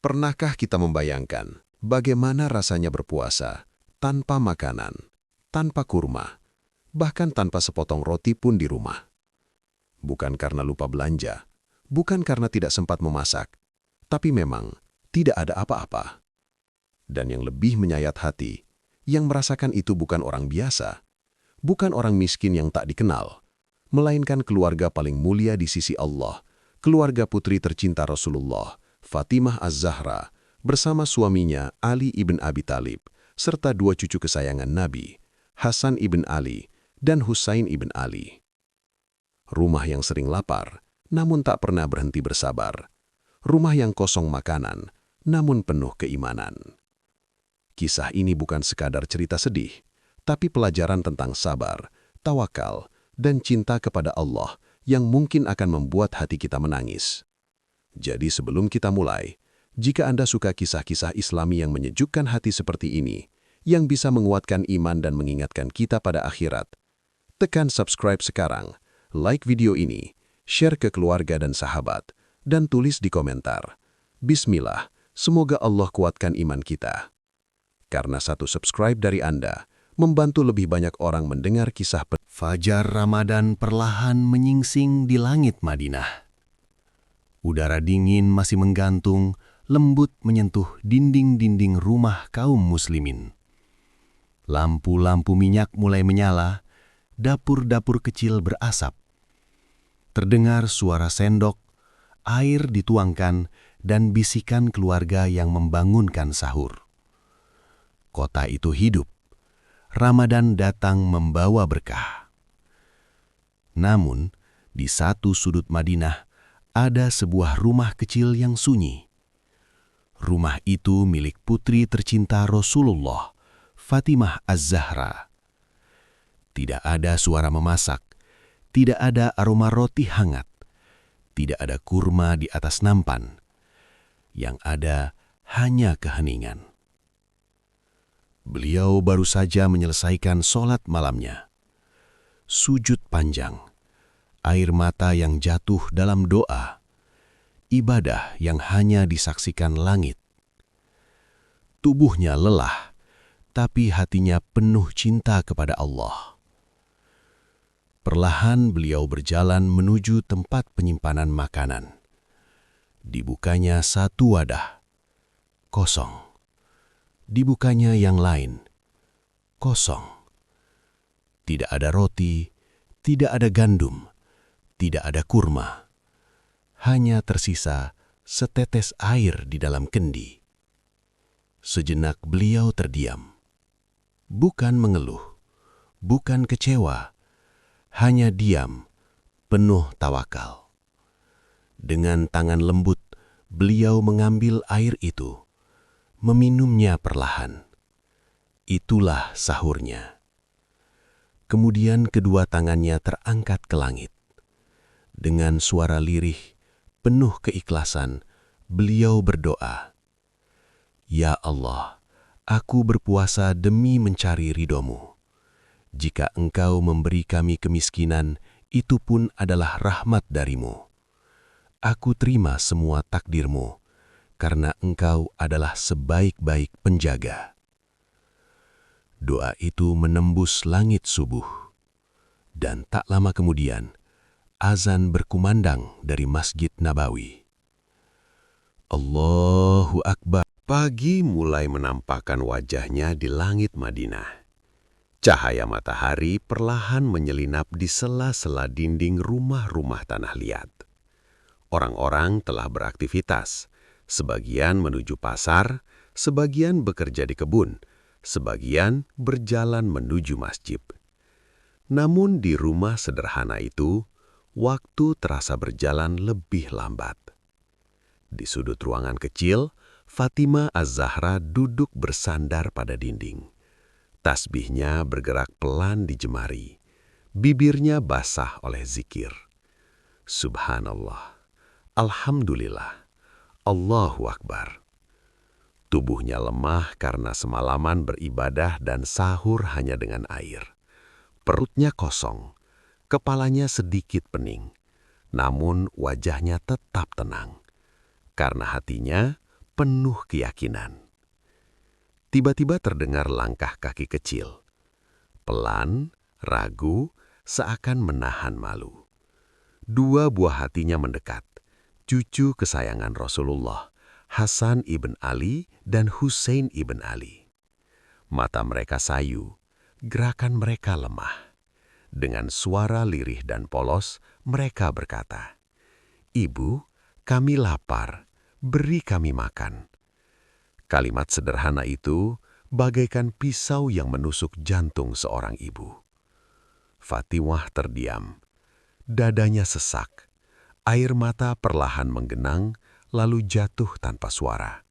Pernahkah kita membayangkan bagaimana rasanya berpuasa tanpa makanan, tanpa kurma, bahkan tanpa sepotong roti pun di rumah? Bukan karena lupa belanja, bukan karena tidak sempat memasak, tapi memang tidak ada apa-apa. Dan yang lebih menyayat hati, yang merasakan itu bukan orang biasa, bukan orang miskin yang tak dikenal, melainkan keluarga paling mulia di sisi Allah, keluarga putri tercinta Rasulullah, Fatimah Az-Zahra, bersama suaminya Ali ibn Abi Thalib, serta dua cucu kesayangan Nabi, Hasan ibn Ali dan Husain ibn Ali. Rumah yang sering lapar, namun tak pernah berhenti bersabar. Rumah yang kosong makanan, namun penuh keimanan. Kisah ini bukan sekadar cerita sedih, tapi pelajaran tentang sabar, tawakal, dan cinta kepada Allah yang mungkin akan membuat hati kita menangis. Jadi sebelum kita mulai, jika Anda suka kisah-kisah Islami yang menyejukkan hati seperti ini, yang bisa menguatkan iman dan mengingatkan kita pada akhirat, tekan subscribe sekarang, like video ini, share ke keluarga dan sahabat, dan tulis di komentar. Bismillah, semoga Allah kuatkan iman kita. Karena satu subscribe dari Anda, membantu lebih banyak orang mendengar kisah. Fajar Ramadan perlahan menyingsing di langit Madinah. Udara dingin masih menggantung, lembut menyentuh dinding-dinding rumah kaum muslimin. Lampu-lampu minyak mulai menyala, dapur-dapur kecil berasap. Terdengar suara sendok, air dituangkan, dan bisikan keluarga yang membangunkan sahur. Kota itu hidup. Ramadan datang membawa berkah. Namun, di satu sudut Madinah, ada sebuah rumah kecil yang sunyi. Rumah itu milik putri tercinta Rasulullah, Fatimah Az-Zahra. Tidak ada suara memasak, tidak ada aroma roti hangat, tidak ada kurma di atas nampan. Yang ada hanya keheningan. Beliau baru saja menyelesaikan sholat malamnya. Sujud panjang, air mata yang jatuh dalam doa, ibadah yang hanya disaksikan langit. Tubuhnya lelah, tapi hatinya penuh cinta kepada Allah. Perlahan beliau berjalan menuju tempat penyimpanan makanan. Dibukanya satu wadah, kosong. Dibukanya yang lain, kosong. Tidak ada roti, tidak ada gandum, tidak ada kurma. Hanya tersisa setetes air di dalam kendi. Sejenak beliau terdiam. Bukan mengeluh, bukan kecewa, hanya diam, penuh tawakal. Dengan tangan lembut, beliau mengambil air itu, meminumnya perlahan. Itulah sahurnya. Kemudian kedua tangannya terangkat ke langit. Dengan suara lirih, penuh keikhlasan, beliau berdoa, "Ya Allah, aku berpuasa demi mencari ridho-Mu. Jika Engkau memberi kami kemiskinan, itu pun adalah rahmat dari-Mu. Aku terima semua takdir-Mu, karena Engkau adalah sebaik-baik penjaga." Doa itu menembus langit subuh. Dan tak lama kemudian, azan berkumandang dari Masjid Nabawi. Allahu Akbar. Pagi mulai menampakkan wajahnya di langit Madinah. Cahaya matahari perlahan menyelinap di sela-sela dinding rumah-rumah tanah liat. Orang-orang telah beraktivitas, sebagian menuju pasar, sebagian bekerja di kebun, sebagian berjalan menuju masjid. Namun di rumah sederhana itu, waktu terasa berjalan lebih lambat. Di sudut ruangan kecil, Fatimah Az-Zahra duduk bersandar pada dinding. Tasbihnya bergerak pelan di jemari, bibirnya basah oleh zikir. Subhanallah, Alhamdulillah, Allahu Akbar. Tubuhnya lemah karena semalaman beribadah dan sahur hanya dengan air. Perutnya kosong, kepalanya sedikit pening, namun wajahnya tetap tenang. Karena hatinya penuh keyakinan. Tiba-tiba terdengar langkah kaki kecil. Pelan, ragu, seakan menahan malu. Dua buah hatinya mendekat. Cucu kesayangan Rasulullah, Hasan ibn Ali dan Husain ibn Ali. Mata mereka sayu, gerakan mereka lemah. Dengan suara lirih dan polos, mereka berkata, "Ibu, kami lapar, beri kami makan." Kalimat sederhana itu bagaikan pisau yang menusuk jantung seorang ibu. Fatimah terdiam, dadanya sesak, air mata perlahan menggenang lalu jatuh tanpa suara.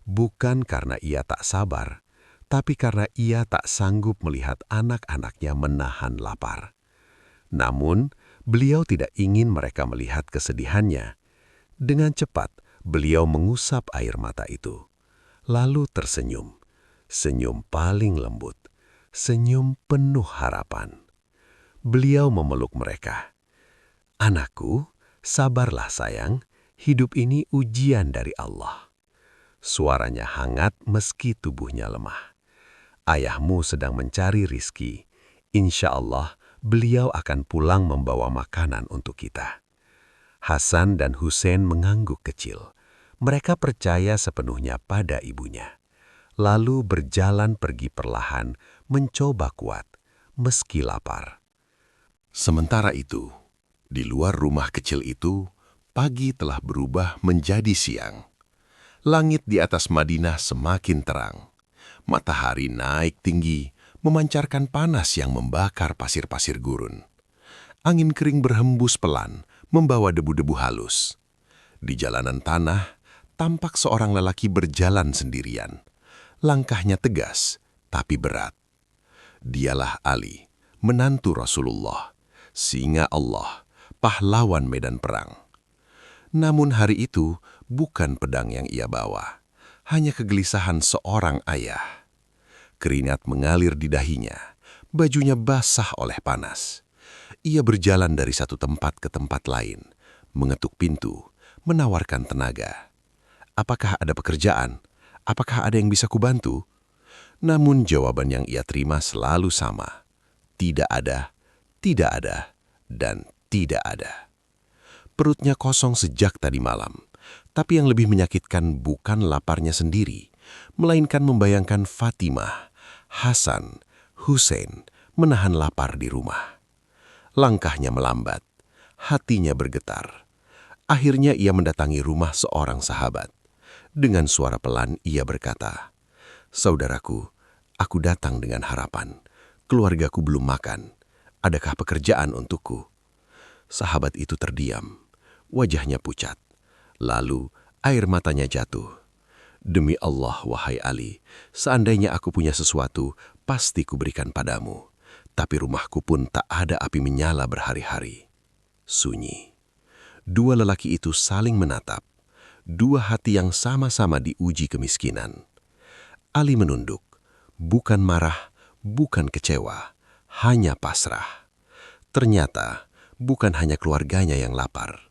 Bukan karena ia tak sabar, tapi karena ia tak sanggup melihat anak-anaknya menahan lapar. Namun, beliau tidak ingin mereka melihat kesedihannya. Dengan cepat, beliau mengusap air mata itu. Lalu tersenyum. Senyum paling lembut. Senyum penuh harapan. Beliau memeluk mereka. "Anakku, sabarlah sayang. Hidup ini ujian dari Allah." Suaranya hangat meski tubuhnya lemah. "Ayahmu sedang mencari rizki. Insya Allah, beliau akan pulang membawa makanan untuk kita." Hasan dan Husain mengangguk kecil. Mereka percaya sepenuhnya pada ibunya. Lalu berjalan pergi perlahan, mencoba kuat, meski lapar. Sementara itu, di luar rumah kecil itu, pagi telah berubah menjadi siang. Langit di atas Madinah semakin terang. Matahari naik tinggi, memancarkan panas yang membakar pasir-pasir gurun. Angin kering berhembus pelan, membawa debu-debu halus. Di jalanan tanah, tampak seorang lelaki berjalan sendirian. Langkahnya tegas, tapi berat. Dialah Ali, menantu Rasulullah, singa Allah, pahlawan medan perang. Namun hari itu bukan pedang yang ia bawa, hanya kegelisahan seorang ayah. Keringat mengalir di dahinya, bajunya basah oleh panas. Ia berjalan dari satu tempat ke tempat lain, mengetuk pintu, menawarkan tenaga. "Apakah ada pekerjaan? Apakah ada yang bisa kubantu?" Namun jawaban yang ia terima selalu sama. Tidak ada, dan tidak ada. Perutnya kosong sejak tadi malam. Tapi yang lebih menyakitkan bukan laparnya sendiri, melainkan membayangkan Fatimah, Hasan, Husain menahan lapar di rumah. Langkahnya melambat, hatinya bergetar. Akhirnya ia mendatangi rumah seorang sahabat. Dengan suara pelan ia berkata, "Saudaraku, aku datang dengan harapan. Keluargaku belum makan. Adakah pekerjaan untukku?" Sahabat itu terdiam, wajahnya pucat. Lalu air matanya jatuh. "Demi Allah, wahai Ali, seandainya aku punya sesuatu, pasti kuberikan padamu. Tapi rumahku pun tak ada api menyala berhari-hari." Sunyi. Dua lelaki itu saling menatap. Dua hati yang sama-sama diuji kemiskinan. Ali menunduk, bukan marah, bukan kecewa, hanya pasrah. Ternyata bukan hanya keluarganya yang lapar.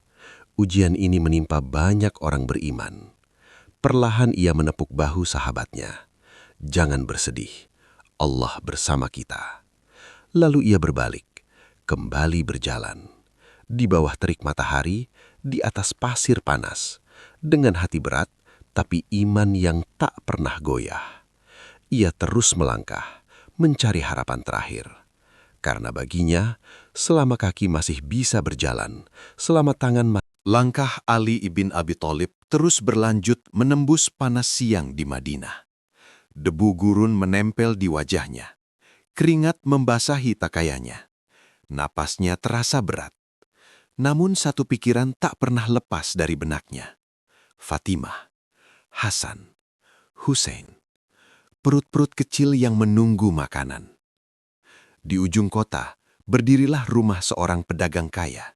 Ujian ini menimpa banyak orang beriman. Perlahan ia menepuk bahu sahabatnya. "Jangan bersedih, Allah bersama kita." Lalu ia berbalik, kembali berjalan. Di bawah terik matahari, di atas pasir panas, dengan hati berat, tapi iman yang tak pernah goyah. Ia terus melangkah, mencari harapan terakhir. Karena baginya, selama kaki masih bisa berjalan, selama tangan langkah Ali ibn Abi Thalib terus berlanjut menembus panas siang di Madinah. Debu gurun menempel di wajahnya. Keringat membasahi pakaiannya. Napasnya terasa berat. Namun satu pikiran tak pernah lepas dari benaknya. Fatimah, Hasan, Husain. Perut-perut kecil yang menunggu makanan. Di ujung kota, berdirilah rumah seorang pedagang kaya.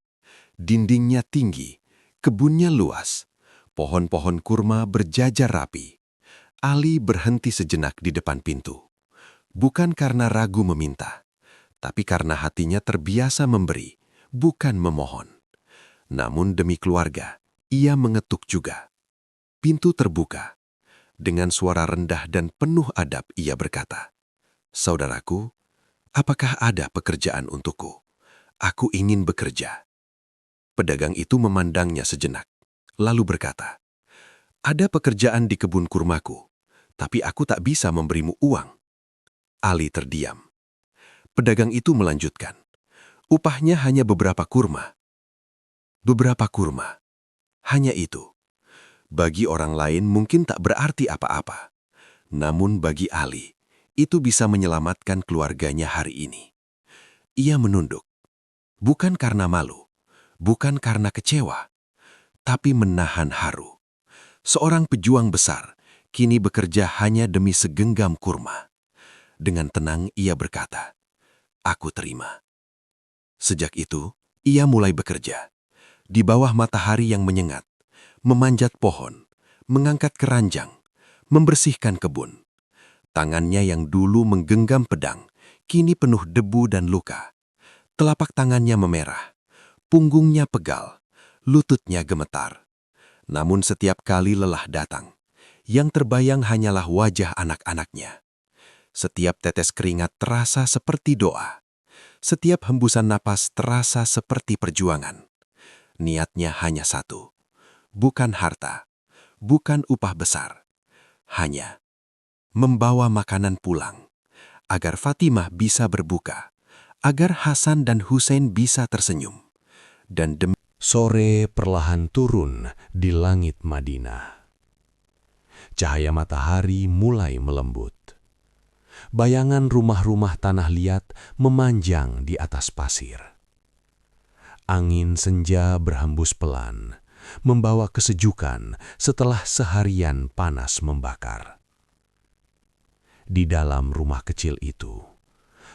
Dindingnya tinggi, kebunnya luas, pohon-pohon kurma berjajar rapi. Ali berhenti sejenak di depan pintu. Bukan karena ragu meminta, tapi karena hatinya terbiasa memberi, bukan memohon. Namun demi keluarga, ia mengetuk juga. pintu terbuka. Dengan suara rendah dan penuh adab ia berkata, "Saudaraku, apakah ada pekerjaan untukku? Aku ingin bekerja." Pedagang itu memandangnya sejenak, lalu berkata, "Ada pekerjaan di kebun kurmaku, tapi aku tak bisa memberimu uang." Ali terdiam. Pedagang itu melanjutkan, "Upahnya hanya beberapa kurma." Beberapa kurma. Hanya itu. Bagi orang lain mungkin tak berarti apa-apa. Namun bagi Ali, itu bisa menyelamatkan keluarganya hari ini. Ia menunduk. Bukan karena malu, bukan karena kecewa, tapi menahan haru. Seorang pejuang besar kini bekerja hanya demi segenggam kurma. Dengan tenang ia berkata, "Aku terima." Sejak itu, ia mulai bekerja. Di bawah matahari yang menyengat, memanjat pohon, mengangkat keranjang, membersihkan kebun. Tangannya yang dulu menggenggam pedang, kini penuh debu dan luka. Telapak tangannya memerah, punggungnya pegal, lututnya gemetar. Namun setiap kali lelah datang, yang terbayang hanyalah wajah anak-anaknya. Setiap tetes keringat terasa seperti doa. Setiap hembusan napas terasa seperti perjuangan. Niatnya hanya satu, bukan harta, bukan upah besar, hanya membawa makanan pulang, agar Fatimah bisa berbuka, agar Hasan dan Hussein bisa tersenyum, dan demi Sore perlahan turun di langit Madinah. Cahaya matahari mulai melembut. Bayangan rumah-rumah tanah liat memanjang di atas pasir. Angin senja berhembus pelan, membawa kesejukan setelah seharian panas membakar. Di dalam rumah kecil itu,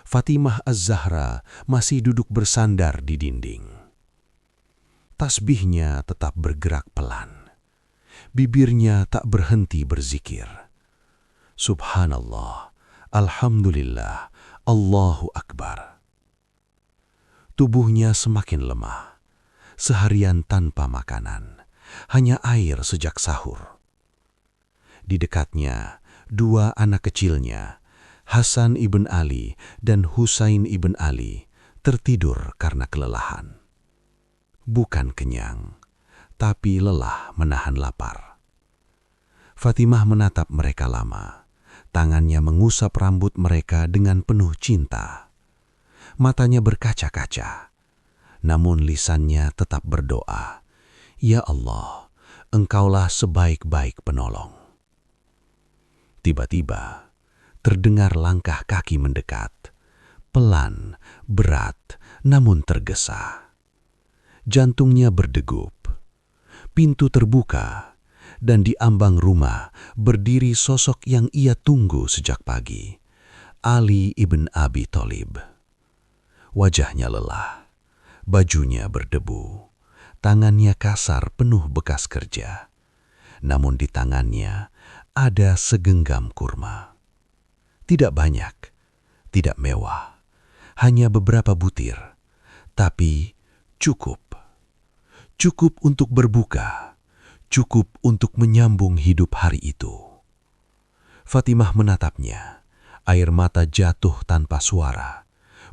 Fatimah Az-Zahra masih duduk bersandar di dinding. Tasbihnya tetap bergerak pelan. Bibirnya tak berhenti berzikir. Subhanallah, Alhamdulillah, Allahu Akbar. Tubuhnya semakin lemah. Seharian tanpa makanan, hanya air sejak sahur. Di dekatnya, dua anak kecilnya, Hasan ibn Ali dan Husain ibn Ali, tertidur karena kelelahan. Bukan kenyang, tapi lelah menahan lapar. Fatimah menatap mereka lama. Tangannya mengusap rambut mereka dengan penuh cinta. Matanya berkaca-kaca, namun lisannya tetap berdoa, "Ya Allah, Engkaulah sebaik-baik penolong." Tiba-tiba, terdengar langkah kaki mendekat, pelan, berat, namun tergesa. Jantungnya berdegup. Pintu terbuka, dan di ambang rumah berdiri sosok yang ia tunggu sejak pagi, Ali ibn Abi Thalib. Wajahnya lelah, bajunya berdebu, tangannya kasar penuh bekas kerja. Namun di tangannya ada segenggam kurma. Tidak banyak, tidak mewah, hanya beberapa butir, tapi cukup. Cukup untuk berbuka, cukup untuk menyambung hidup hari itu. Fatimah menatapnya, air mata jatuh tanpa suara.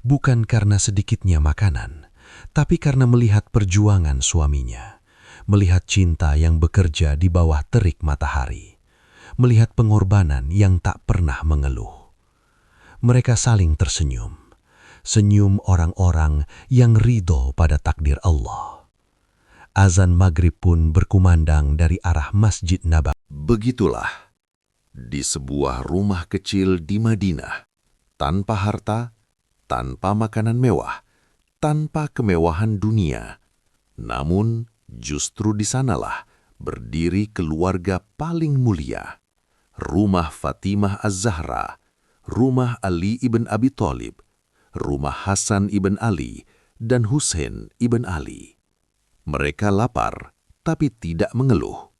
Bukan karena sedikitnya makanan, tapi karena melihat perjuangan suaminya, melihat cinta yang bekerja di bawah terik matahari, melihat pengorbanan yang tak pernah mengeluh. Mereka saling tersenyum, senyum orang-orang yang ridho pada takdir Allah. Azan maghrib pun berkumandang dari arah Masjid Nabawi. Begitulah, di sebuah rumah kecil di Madinah, tanpa harta, tanpa makanan mewah, tanpa kemewahan dunia. Namun, justru di sanalah berdiri keluarga paling mulia. Rumah Fatimah Az-Zahra, rumah Ali ibn Abi Thalib, rumah Hasan ibn Ali, dan Hussein ibn Ali. Mereka lapar, tapi tidak mengeluh.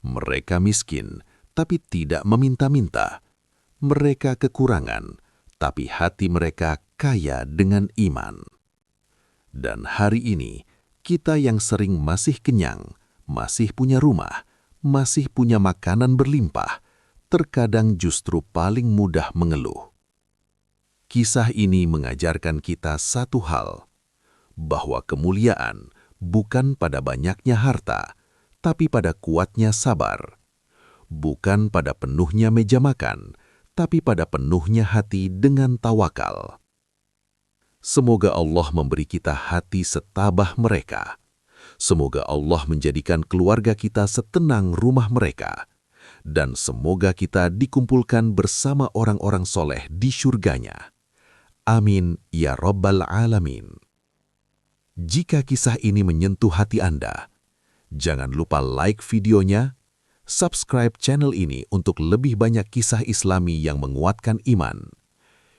Mereka miskin, tapi tidak meminta-minta. Mereka kekurangan, tapi hati mereka kaya dengan iman. Dan hari ini, kita yang sering masih kenyang, masih punya rumah, masih punya makanan berlimpah, terkadang justru paling mudah mengeluh. Kisah ini mengajarkan kita satu hal, bahwa kemuliaan bukan pada banyaknya harta, tapi pada kuatnya sabar. Bukan pada penuhnya meja makan, tapi pada penuhnya hati dengan tawakal. Semoga Allah memberi kita hati setabah mereka. Semoga Allah menjadikan keluarga kita setenang rumah mereka. Dan semoga kita dikumpulkan bersama orang-orang soleh di syurganya. Amin ya Rabbal Alamin. Jika kisah ini menyentuh hati Anda, jangan lupa like videonya, subscribe channel ini untuk lebih banyak kisah Islami yang menguatkan iman.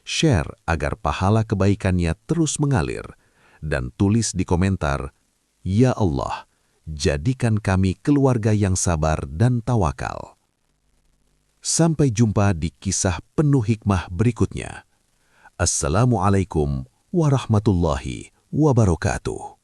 Share agar pahala kebaikannya terus mengalir, dan tulis di komentar, "Ya Allah, jadikan kami keluarga yang sabar dan tawakal." Sampai jumpa di kisah penuh hikmah berikutnya. Assalamualaikum warahmatullahi wabarakatuh.